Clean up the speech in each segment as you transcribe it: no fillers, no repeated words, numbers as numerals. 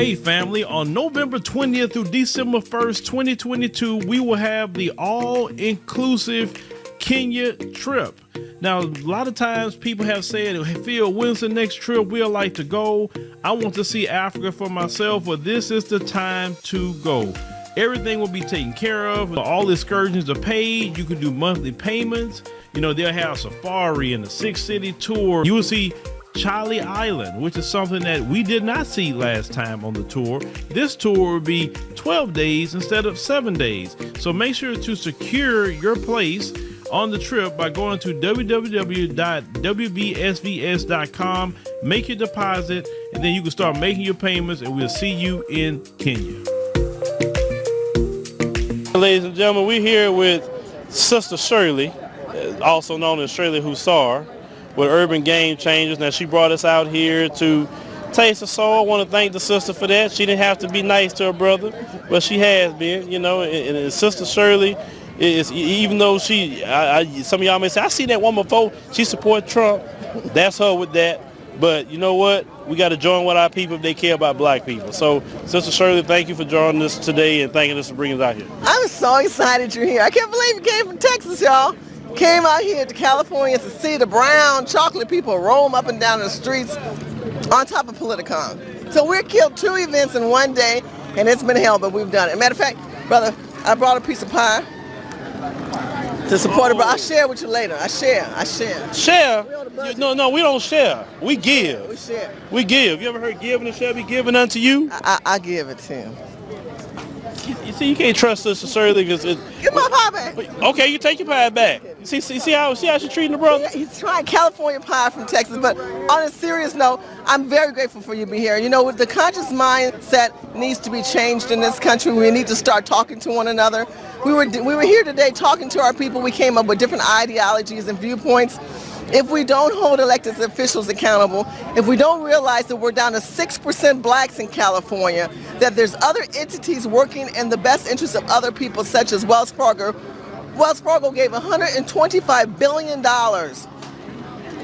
Hey family, on November 20th through December 1st, 2022, we will have the all-inclusive Kenya trip. Now, a lot of times people have said, hey, Phil, when's the next trip we'd like to go? I want to see Africa for myself, but this is the time to go. Everything will be taken care of. All excursions are paid. You can do monthly payments. You know, they'll have safari and a 6-city tour. You will see Charlie Island, which is something that we did not see last time on the tour. This tour will be 12 days instead of 7 days. So make sure to secure your place on the trip by going to www.wbsvs.com, make your deposit, and then you can start making your payments, and we'll see you in Kenya. Ladies and gentlemen, we're here with Sister Shirley, also known as Shirley Husar, with Urban Game Changers. Now, she brought us out here to taste the soul. I want to thank the sister for that. She didn't have to be nice to her brother, but she has been, you know, and Sister Shirley is, even though she, some of y'all may say, I see that woman before, she support Trump. That's her with that. But you know what? We got to join with our people if they care about black people. So, Sister Shirley, thank you for joining us today and thanking us for bringing us out here. I'm so excited you're here. I can't believe you came from Texas, y'all. Came out here to California to see the brown chocolate people roam up and down the streets on top of Politicon. So we're killed 2 events in one day, and it's been hell, but we've done it. Matter of fact, brother, I brought a piece of pie to support it, but I'll share with you later. I share. Share? No, we don't share. We give. We share. We give. You ever heard give and shall be given unto you? I give it to him. You see, you can't trust Sister Shirley because Give my pie back. Okay, you take your pie back. See how she's treating the brother? Yeah, he's trying California pie from Texas, but on a serious note, I'm very grateful for you being here. You know, the conscious mindset needs to be changed in this country. We need to start talking to one another. We were here today talking to our people. We came up with different ideologies and viewpoints. If we don't hold elected officials accountable, if we don't realize that we're down to 6% blacks in California, that there's other entities working in the best interest of other people, such as Wells Fargo. Wells Fargo gave $125 billion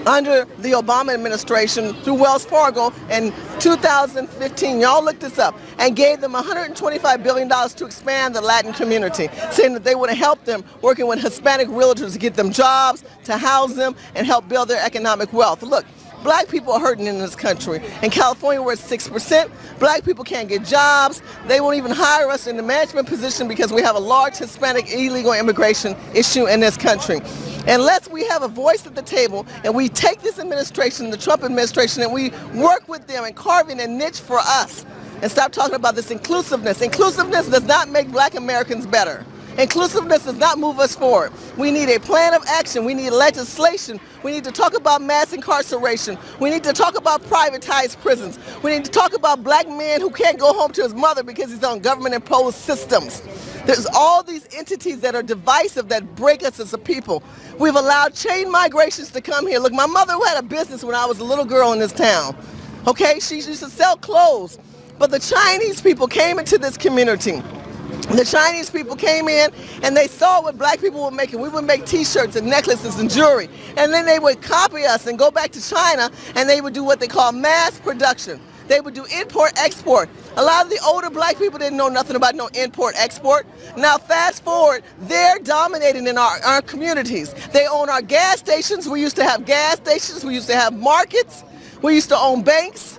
under the Obama administration through Wells Fargo in 2015. Y'all look this up, and gave them $125 billion to expand the Latin community, saying that they would have helped them working with Hispanic realtors to get them jobs, to house them, and help build their economic wealth. Look, black people are hurting in this country. In California, we're at 6%. Black people can't get jobs. They won't even hire us in the management position because we have a large Hispanic illegal immigration issue in this country. Unless we have a voice at the table and we take this administration, the Trump administration, and we work with them and carve in a niche for us and stop talking about this inclusiveness. Inclusiveness does not make black Americans better. Inclusiveness does not move us forward. We need a plan of action. We need legislation. We need to talk about mass incarceration. We need to talk about privatized prisons. We need to talk about black men who can't go home to his mother because he's on government-imposed systems. There's all these entities that are divisive that break us as a people. We've allowed chain migrations to come here. Look, my mother had a business when I was a little girl in this town. Okay, she used to sell clothes. But the Chinese people came into this community. The Chinese people came in and they saw what black people were making. We would make t-shirts and necklaces and jewelry. And then they would copy us and go back to China and they would do what they call mass production. They would do import-export. A lot of the older black people didn't know nothing about no import-export. Now fast forward, they're dominating in our communities. They own our gas stations. We used to have gas stations. We used to have markets. We used to own banks.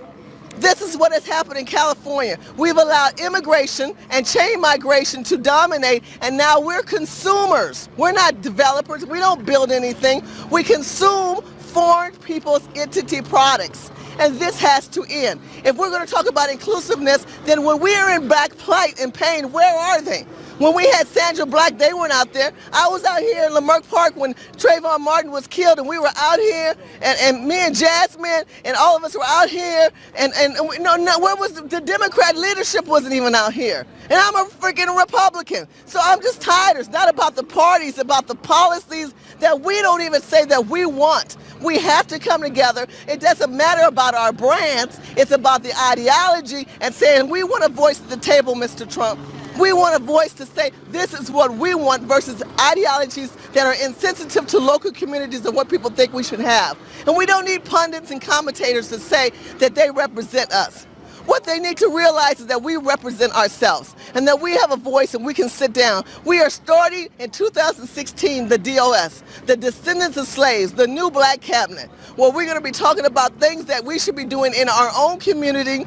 This is what has happened in California. We've allowed immigration and chain migration to dominate, and now we're consumers. We're not developers. We don't build anything. We consume foreign people's entity products. And this has to end. If we're going to talk about inclusiveness, then when we are in black plight and pain, where are they? When we had Sandra Black, they weren't out there. I was out here in Lamarck Park when Trayvon Martin was killed, and we were out here, and me and Jasmine and all of us were out here, and where was the Democrat leadership wasn't even out here. And I'm a freaking Republican. So I'm just tired. It's not about the parties, it's about the policies that we don't even say that we want. We have to come together. It doesn't matter about our brands. It's about the ideology and saying we want a voice at the table, Mr. Trump. We want a voice to say this is what we want versus ideologies that are insensitive to local communities and what people think we should have. And we don't need pundits and commentators to say that they represent us. What they need to realize is that we represent ourselves and that we have a voice and we can sit down. We are starting in 2016 the DOS, the Descendants of Slaves, the new Black Cabinet, where we're going to be talking about things that we should be doing in our own community,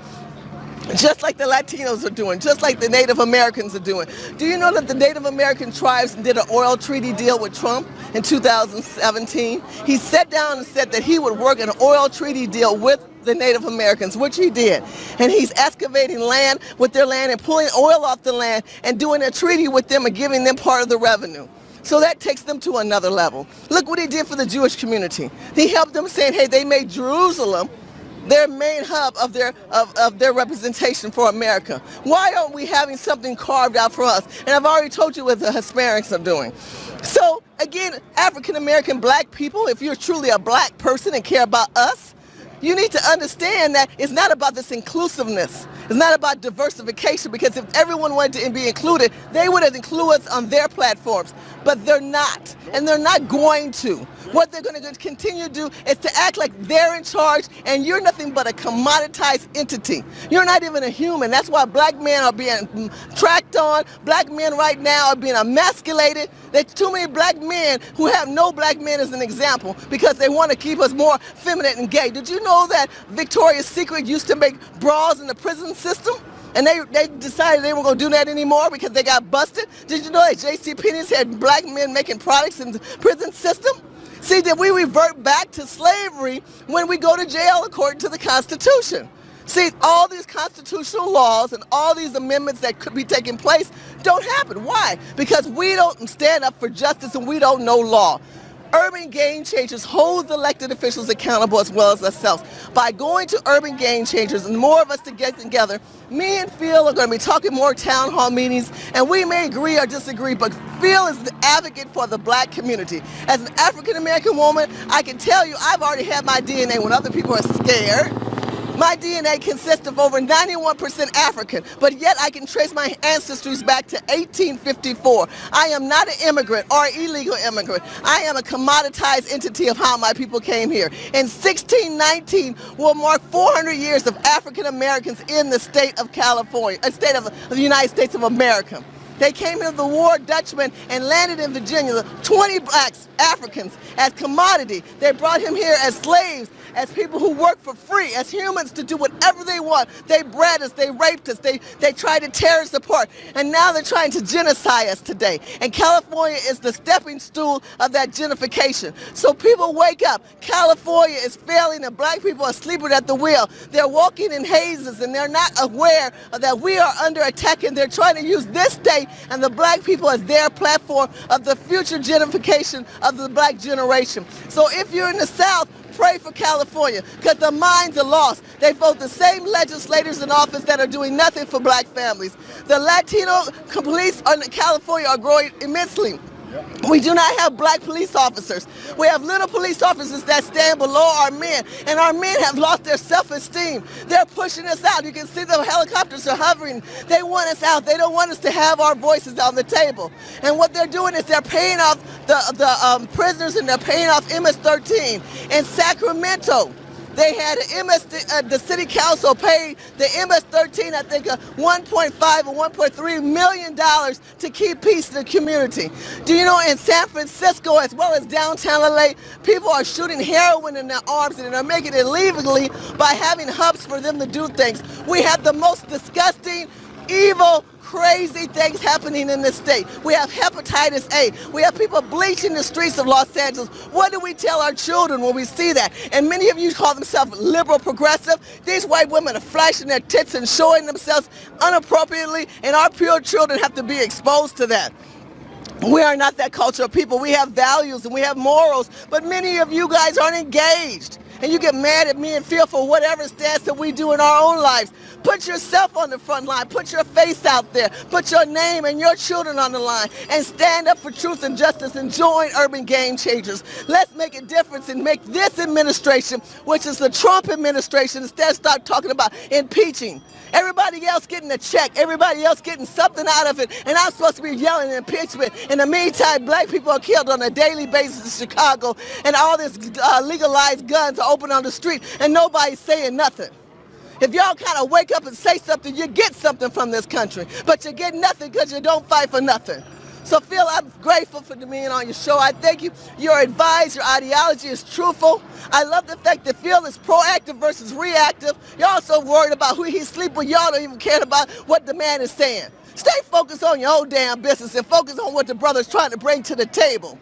just like the Latinos are doing, just like the Native Americans are doing. Do you know that the Native American tribes did an oil treaty deal with Trump in 2017? He sat down and said that he would work an oil treaty deal with the Native Americans, which he did. And he's excavating land with their land and pulling oil off the land and doing a treaty with them and giving them part of the revenue. So that takes them to another level. Look what he did for the Jewish community. He helped them saying, hey, they made Jerusalem their main hub of their representation for America. Why aren't we having something carved out for us? And I've already told you what the Hispanics are doing. So again, African American black people, if you're truly a black person and care about us, you need to understand that it's not about this inclusiveness. It's not about diversification, because if everyone wanted to be included, they would have included us on their platforms. But they're not, and they're not going to. What they're going to continue to do is to act like they're in charge, and you're nothing but a commoditized entity. You're not even a human. That's why black men are being tracked on. Black men right now are being emasculated. There's too many black men who have no black men as an example because they want to keep us more feminine and gay. Did you know that Victoria's Secret used to make bras in the prison system? And they decided they weren't going to do that anymore because they got busted? Did you know that JCPenney's had black men making products in the prison system? See, that we revert back to slavery when we go to jail according to the Constitution. See, all these constitutional laws and all these amendments that could be taking place don't happen. Why? Because we don't stand up for justice and we don't know law. Urban Game Changers holds elected officials accountable as well as ourselves. By going to Urban Game Changers and more of us to get together, me and Phil are going to be talking more town hall meetings, and we may agree or disagree, but Phil is the advocate for the black community. As an African American woman, I can tell you I've already had my DNA when other people are scared. My DNA consists of over 91% African, but yet I can trace my ancestries back to 1854. I am not an immigrant or illegal immigrant. I am a commoditized entity of how my people came here. In 1619 will mark 400 years of African Americans in the state of California, a state of the United States of America. They came here, the war Dutchmen, and landed in Virginia. 20 blacks, Africans, as commodity. They brought him here as slaves, as people who work for free, as humans to do whatever they want. They bred us, they raped us, they tried to tear us apart. And now they're trying to genocide us today. And California is the stepping stool of that gentrification. So people wake up. California is failing and black people are sleeping at the wheel. They're walking in hazes and they're not aware that we are under attack, and they're trying to use this state and the black people as their platform of the future gentrification of the black generation. So if you're in the South, pray for California, because the minds are lost. They vote the same legislators in office that are doing nothing for black families. The Latino police in California are growing immensely. We do not have black police officers. We have little police officers that stand below our men, and our men have lost their self-esteem. They're pushing us out. You can see the helicopters are hovering. They want us out. They don't want us to have our voices on the table. And what they're doing is they're paying off the prisoners, and they're paying off MS-13. In Sacramento, they had the city council paid the MS-13, I think, $1.5 or $1.3 million to keep peace in the community. Do you know in San Francisco, as well as downtown LA, people are shooting heroin in their arms, and they're making it illegally by having hubs for them to do things. We have the most disgusting, evil, crazy things happening in this state. We have hepatitis A. We have people bleaching the streets of Los Angeles. What do we tell our children when we see that? And many of you call themselves liberal progressive. These white women are flashing their tits and showing themselves inappropriately, and our pure children have to be exposed to that. We are not that culture of people. We have values and we have morals, but many of you guys aren't engaged. And you get mad at me and feel for whatever stance that we do in our own lives. Put yourself on the front line. Put your face out there. Put your name and your children on the line. And stand up for truth and justice and join Urban Game Changers. Let's make a difference and make this administration, which is the Trump administration, instead start talking about impeaching. Everybody else getting a check. Everybody else getting something out of it. And I'm supposed to be yelling impeachment. In the meantime, black people are killed on a daily basis in Chicago. And all this legalized guns are open on the street. And nobody's saying nothing. If y'all kind of wake up and say something, you get something from this country. But you get nothing because you don't fight for nothing. So Phil, I'm grateful for being on your show. I thank you. Your advice, your ideology is truthful. I love the fact that Phil is proactive versus reactive. You're also worried about who he's sleeping with. Y'all don't even care about what the man is saying. Stay focused on your own damn business and focus on what the brother's trying to bring to the table.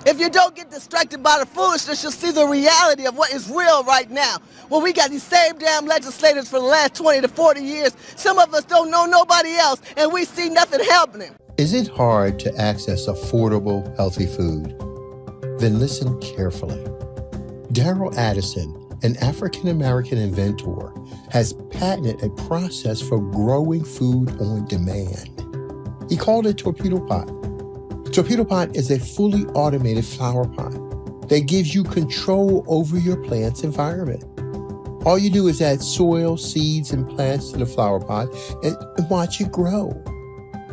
If you don't get distracted by the foolishness, you'll see the reality of what is real right now. Well, we got these same damn legislators for the last 20 to 40 years. Some of us don't know nobody else, and we see nothing happening. Is it hard to access affordable, healthy food? Then listen carefully. Daryl Addison, an African-American inventor, has patented a process for growing food on demand. He called it Torpedo Pot. Torpedo Pot is a fully automated flower pot that gives you control over your plant's environment. All you do is add soil, seeds, and plants to the flower pot and watch it grow.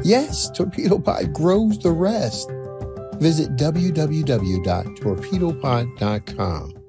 Yes, Torpedo Pot grows the rest. Visit www.torpedopot.com.